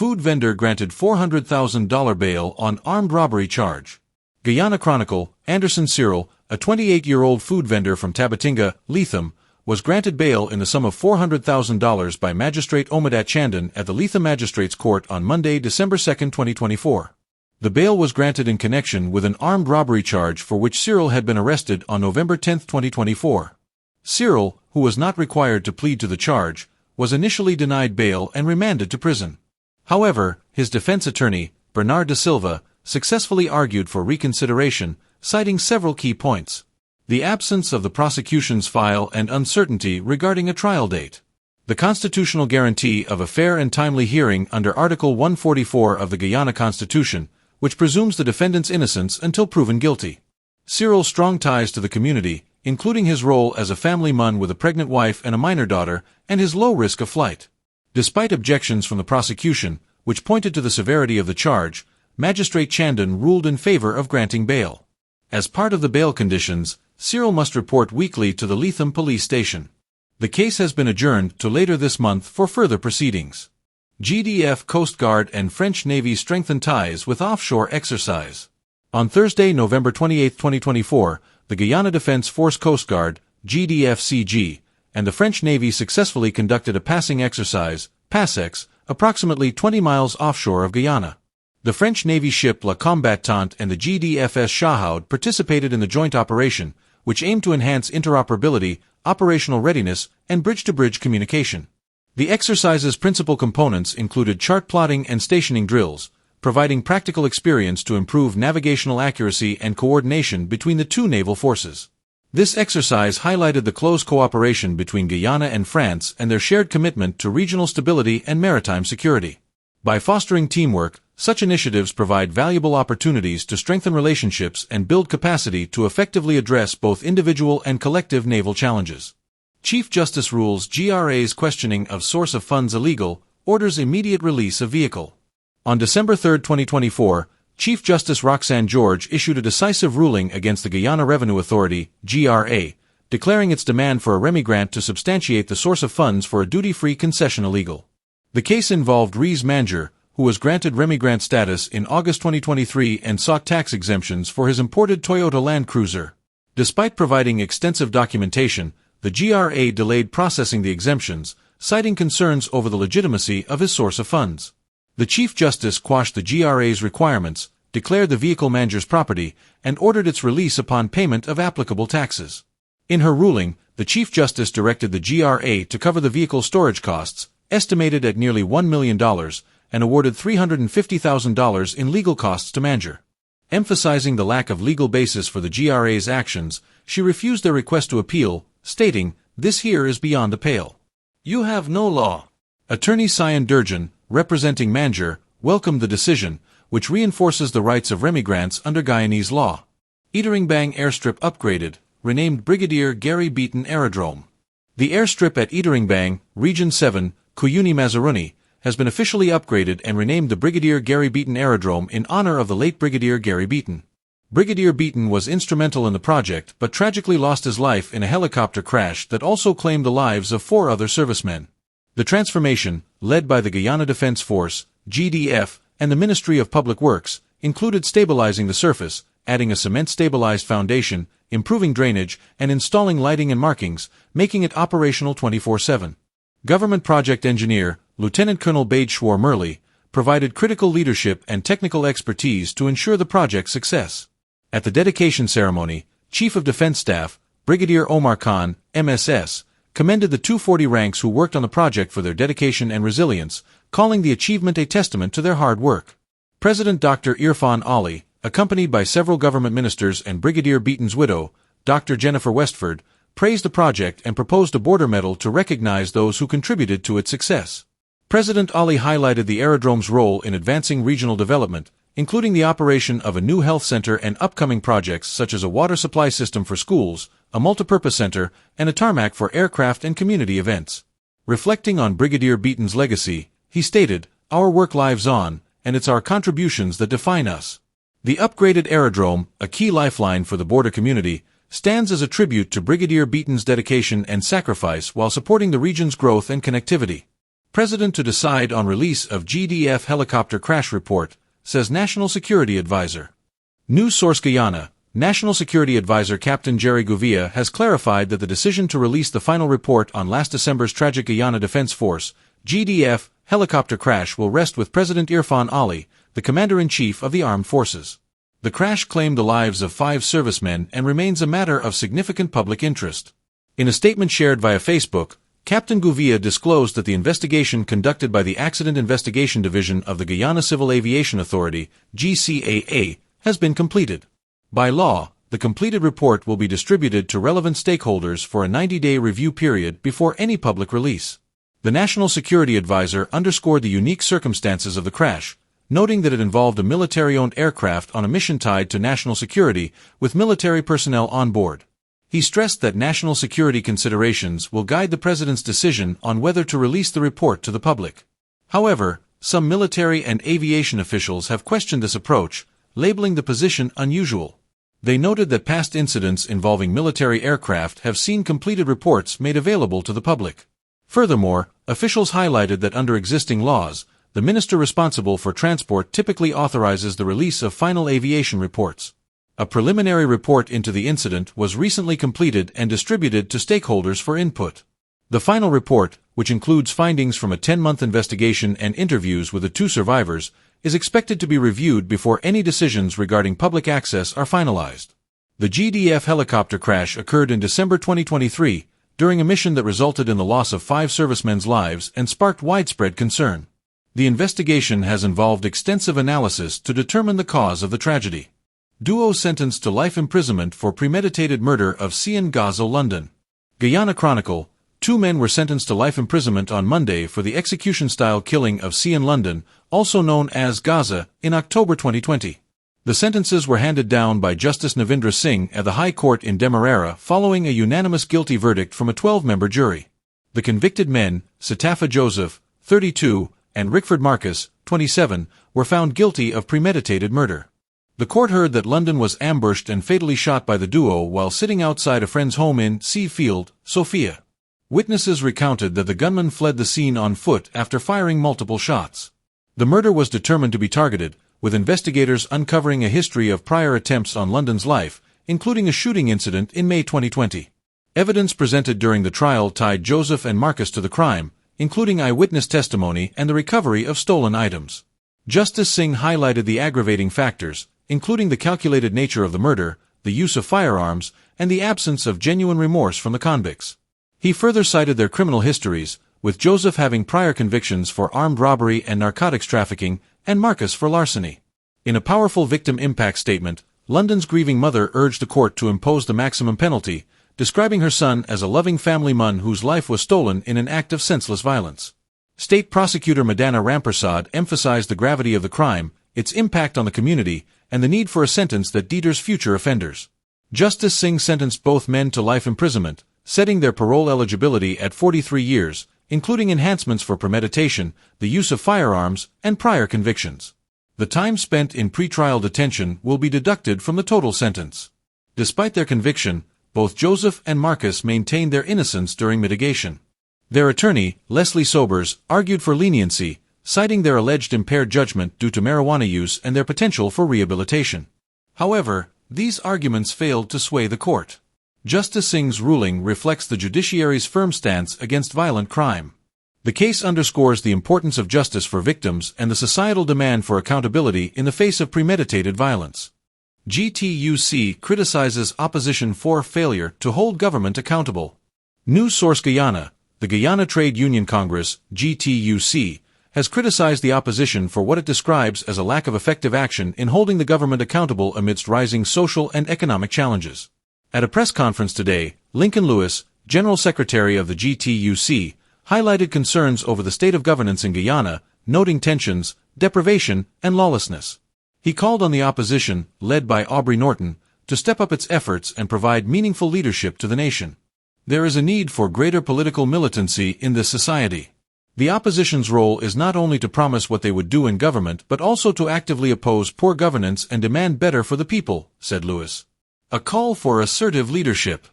food vendor granted $400,000 bail on armed robbery charge. Guyana Chronicle, Anderson Cyril, a 28-year-old food vendor from Tabatinga, Leitham, was granted bail in the sum of $400,000 by Magistrate Omadat Chandan at the Leitham Magistrates Court on Monday, December 2, 2024. The bail was granted in connection with an armed robbery charge for which Cyril had been arrested on November 10, 2024. Cyril, who was not required to plead to the charge, was initially denied bail and remanded to prison. However, his defense attorney, Bernard da Silva, successfully argued for reconsideration, citing several key points: the absence of the prosecution's file and uncertainty regarding a trial date, the constitutional guarantee of a fair and timely hearing under Article 144 of the Guyana Constitution, which presumes the defendant's innocence until proven guilty. Cyril's strong ties to the community, including his role as a family man with a pregnant wife and a minor daughter, and his low risk of flight. Despite objections from the prosecution, which pointed to the severity of the charge, Magistrate Chandan ruled in favor of granting bail. As part of the bail conditions, Cyril must report weekly to the Leitham police station. The case has been adjourned to later this month for further proceedings. GDF, Coast Guard and French Navy strengthen ties with offshore exercise. On Thursday, November 28, 2024, the Guyana Defense Force Coast Guard, GDF-CG, and the French Navy successfully conducted a passing exercise, PASSEX, approximately 20 miles offshore of Guyana. The French Navy ship La Combattante and the GDFS Shahoud participated in the joint operation, which aimed to enhance interoperability, operational readiness, and bridge-to-bridge communication. The exercise's principal components included chart plotting and stationing drills, providing practical experience to improve navigational accuracy and coordination between the two naval forces. This exercise highlighted the close cooperation between Guyana and France and their shared commitment to regional stability and maritime security. By fostering teamwork, such initiatives provide valuable opportunities to strengthen relationships and build capacity to effectively address both individual and collective naval challenges. Chief Justice rules GRA's questioning of source of funds illegal, orders immediate release of vehicle. On December 3, 2024, Chief Justice Roxanne George issued a decisive ruling against the Guyana Revenue Authority, GRA, declaring its demand for a Remy grant to substantiate the source of funds for a duty-free concession illegal. The case involved Rees Manger, who was granted Remy grant status in August 2023 and sought tax exemptions for his imported Toyota Land Cruiser. Despite providing extensive documentation, the GRA delayed processing the exemptions, citing concerns over the legitimacy of his source of funds. The Chief Justice quashed the GRA's requirements, declared the vehicle Manger's property, and ordered its release upon payment of applicable taxes. In her ruling, the Chief Justice directed the GRA to cover the vehicle storage costs, estimated at nearly $1 million, and awarded $350,000 in legal costs to Manger. Emphasizing the lack of legal basis for the GRA's actions, she refused their request to appeal, stating, "This here is beyond the pale. You have no law." Attorney Seon Durjan, representing Manger, welcomed the decision, which reinforces the rights of Remy grants under Guyanese law. Eteringbang Airstrip upgraded, renamed Brigadier Gary Beaton Aerodrome. The airstrip at Eteringbang, Region 7, Cuyuni Mazaruni, has been officially upgraded and renamed the Brigadier Gary Beaton Aerodrome in honor of the late Brigadier Gary Beaton. Brigadier Beaton was instrumental in the project but tragically lost his life in a helicopter crash that also claimed the lives of 4 other servicemen. The transformation, led by the Guyana Defense Force, GDF, and the Ministry of Public Works, included stabilizing the surface, adding a cement-stabilized foundation, improving drainage, and installing lighting and markings, making it operational 24/7. Government project engineer, Lieutenant Colonel Bade Schwar Murley, provided critical leadership and technical expertise to ensure the project's success. At the dedication ceremony, Chief of Defense Staff, Brigadier Omar Khan, MSS, commended the 240 ranks who worked on the project for their dedication and resilience, calling the achievement a testament to their hard work. President Dr. Irfan Ali, accompanied by several government ministers and Brigadier Beaton's widow, Dr. Jennifer Westford, praised the project and proposed a border medal to recognize those who contributed to its success. President Ali highlighted the aerodrome's role in advancing regional development, including the operation of a new health center and upcoming projects such as a water supply system for schools, a multipurpose center, and a tarmac for aircraft and community events. Reflecting on Brigadier Beaton's legacy, he stated, "Our work lives on, and it's our contributions that define us." The upgraded aerodrome, a key lifeline for the border community, stands as a tribute to Brigadier Beaton's dedication and sacrifice while supporting the region's growth and connectivity. President to decide on release of GDF helicopter crash report, says National Security Advisor. News source Guyana. National Security Advisor Captain Jerry Gouveia has clarified that the decision to release the final report on last December's tragic Guyana Defense Force, GDF, helicopter crash will rest with President Irfan Ali, the Commander-in-Chief of the Armed Forces. The crash claimed the lives of 5 servicemen and remains a matter of significant public interest. In a statement shared via Facebook, Captain Gouveia disclosed that the investigation conducted by the Accident Investigation Division of the Guyana Civil Aviation Authority, GCAA, has been completed. By law, the completed report will be distributed to relevant stakeholders for a 90-day review period before any public release. The National Security Advisor underscored the unique circumstances of the crash, noting that it involved a military-owned aircraft on a mission tied to national security, with military personnel on board. He stressed that national security considerations will guide the President's decision on whether to release the report to the public. However, some military and aviation officials have questioned this approach, labeling the position unusual. They noted that past incidents involving military aircraft have seen completed reports made available to the public. Furthermore, officials highlighted that under existing laws, the minister responsible for transport typically authorizes the release of final aviation reports. A preliminary report into the incident was recently completed and distributed to stakeholders for input. The final report, which includes findings from a 10-month investigation and interviews with the 2 survivors, is expected to be reviewed before any decisions regarding public access are finalized. The GDF helicopter crash occurred in December 2023, during a mission that resulted in the loss of 5 servicemen's lives and sparked widespread concern. The investigation has involved extensive analysis to determine the cause of the tragedy. Duo sentenced to life imprisonment for premeditated murder of Seon, Gaza, London. Guyana Chronicle. 2 men were sentenced to life imprisonment on Monday for the execution-style killing of Seon, London, also known as Gaza, in October 2020. The sentences were handed down by Justice Navindra Singh at the High Court in Demerara following a unanimous guilty verdict from a 12-member jury. The convicted men, Satafa Joseph, 32, and Rickford Marcus, 27, were found guilty of premeditated murder. The court heard that London was ambushed and fatally shot by the duo while sitting outside a friend's home in Seafield, Sofia. Witnesses recounted that the gunman fled the scene on foot after firing multiple shots. The murder was determined to be targeted, with investigators uncovering a history of prior attempts on London's life, including a shooting incident in May 2020. Evidence presented during the trial tied Joseph and Marcus to the crime, including eyewitness testimony and the recovery of stolen items. Justice Singh highlighted the aggravating factors, including the calculated nature of the murder, the use of firearms, and the absence of genuine remorse from the convicts. He further cited their criminal histories, with Joseph having prior convictions for armed robbery and narcotics trafficking, and Marcus for larceny. In a powerful victim impact statement, London's grieving mother urged the court to impose the maximum penalty, describing her son as a loving family man whose life was stolen in an act of senseless violence. State Prosecutor Madana Rampersad emphasized the gravity of the crime, its impact on the community, and the need for a sentence that deters future offenders. Justice Singh sentenced both men to life imprisonment, setting their parole eligibility at 43 years, including enhancements for premeditation, the use of firearms, and prior convictions. The time spent in pretrial detention will be deducted from the total sentence. Despite their conviction, both Joseph and Marcus maintained their innocence during mitigation. Their attorney, Leslie Sobers, argued for leniency, citing their alleged impaired judgment due to marijuana use and their potential for rehabilitation. However, these arguments failed to sway the court. Justice Singh's ruling reflects the judiciary's firm stance against violent crime. The case underscores the importance of justice for victims and the societal demand for accountability in the face of premeditated violence. GTUC criticizes opposition for failure to hold government accountable. News source Guyana. The Guyana Trade Union Congress, GTUC, has criticized the opposition for what it describes as a lack of effective action in holding the government accountable amidst rising social and economic challenges. At a press conference today, Lincoln Lewis, General Secretary of the GTUC, highlighted concerns over the state of governance in Guyana, noting tensions, deprivation, and lawlessness. He called on the opposition, led by Aubrey Norton, to step up its efforts and provide meaningful leadership to the nation. There is a need for greater political militancy in this society. The opposition's role is not only to promise what they would do in government but also to actively oppose poor governance and demand better for the people, said Lewis. A call for assertive leadership.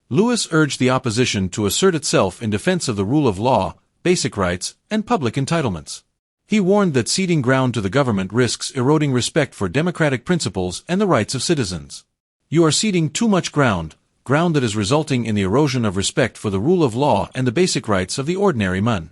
Lewis urged the opposition to assert itself in defense of the rule of law, basic rights, and public entitlements. He warned that ceding ground to the government risks eroding respect for democratic principles and the rights of citizens. You are ceding too much ground that is resulting in the erosion of respect for the rule of law and the basic rights of the ordinary man.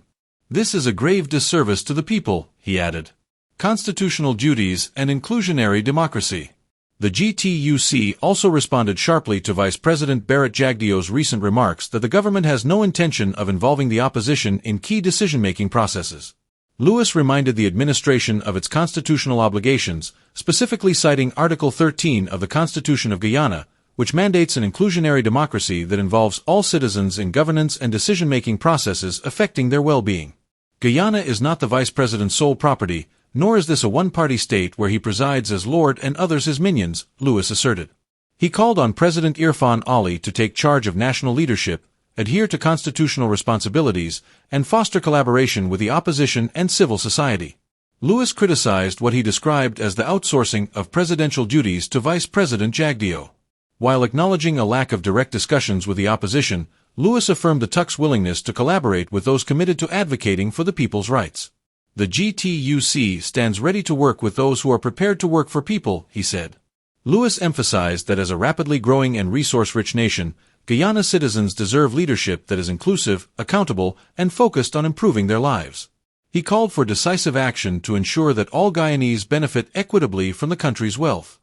This is a grave disservice to the people, he added. Constitutional duties and inclusionary democracy. The GTUC also responded sharply to Vice President Berit Jagdeo's recent remarks that the government has no intention of involving the opposition in key decision-making processes. Lewis reminded the administration of its constitutional obligations, specifically citing Article 13 of the Constitution of Guyana, which mandates an inclusionary democracy that involves all citizens in governance and decision-making processes affecting their well-being. Guyana is not the vice president's sole property, nor is this a one-party state where he presides as lord and others his minions, Lewis asserted. He called on President Irfan Ali to take charge of national leadership, adhere to constitutional responsibilities, and foster collaboration with the opposition and civil society. Lewis criticized what he described as the outsourcing of presidential duties to Vice President Jagdeo. While acknowledging a lack of direct discussions with the opposition, Lewis affirmed the TUC's willingness to collaborate with those committed to advocating for the people's rights. The GTUC stands ready to work with those who are prepared to work for people, he said. Lewis emphasized that as a rapidly growing and resource-rich nation, Guyana's citizens deserve leadership that is inclusive, accountable, and focused on improving their lives. He called for decisive action to ensure that all Guyanese benefit equitably from the country's wealth.